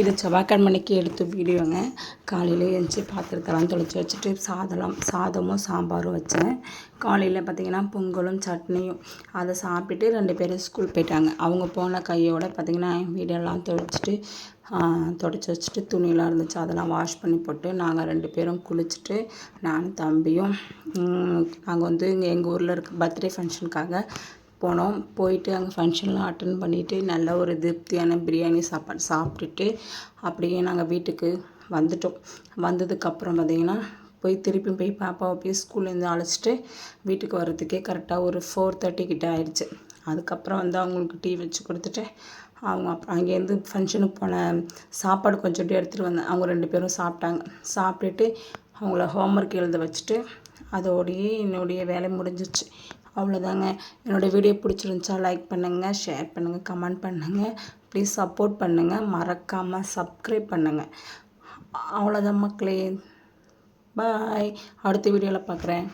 இது செவ்வாய்க்கிழமைக்கு எடுத்த வீடியோங்க. காலையில் எழுந்துச்சி பாத்திரத்தெல்லாம் தொலைச்சி வச்சுட்டு சாதமும் சாம்பாரும் வச்சேன். காலையில் பார்த்திங்கன்னா பொங்கலும் சட்னியும் அதை சாப்பிட்டுட்டு 2 பேரும் ஸ்கூல் போயிட்டாங்க. அவங்க போன கையோடு பார்த்திங்கன்னா வீடெல்லாம் தொடச்சி வச்சுட்டு துணியெலாம் இருந்துச்சு, அதெல்லாம் வாஷ் பண்ணி போட்டு நாங்கள் 2 பேரும் குளிச்சுட்டு நானும் தம்பியும் நாங்கள் எங்கள் ஊரில் இருக்க பர்த்டே ஃபங்க்ஷனுக்காக போனோம். போயிட்டு அங்கே ஃபங்க்ஷன்லாம் அட்டன் பண்ணிவிட்டு நல்ல ஒரு திருப்தியான பிரியாணி சாப்பாடு சாப்பிட்டுட்டு அப்படியே நாங்கள் வீட்டுக்கு வந்துட்டோம். வந்ததுக்கப்புறம் பார்த்திங்கன்னா திருப்பி போய் பாப்பாவை போய் ஸ்கூல்லேருந்து அழைச்சிட்டு வீட்டுக்கு வர்றதுக்கே கரெக்டாக ஒரு 4:30 கிட்ட ஆயிடுச்சு. அதுக்கப்புறம் அவங்களுக்கு டீ வச்சு கொடுத்துட்டு அவங்க அப்புறம் அங்கேருந்து ஃபங்க்ஷனுக்கு போன சாப்பாடு கொஞ்சோண்டு எடுத்துகிட்டு வந்தேன். அவங்க 2 பேரும் சாப்பிட்டாங்க. சாப்பிட்டுட்டு அவங்கள ஹோம்ஒர்க் எழுத வச்சுட்டு அதோடையே என்னுடைய வேலை முடிஞ்சிருச்சு. அவ்வளோதாங்க. என்னோடய வீடியோ பிடிச்சிருந்துச்சா லைக் பண்ணுங்கள், ஷேர் பண்ணுங்கள், கமெண்ட் பண்ணுங்கள். ப்ளீஸ் சப்போர்ட் பண்ணுங்கள். மறக்காமல் சப்ஸ்கிரைப் பண்ணுங்கள். அவ்வளோதான் மக்களே. பாய். அடுத்த வீடியோவில் பார்க்குறேன்.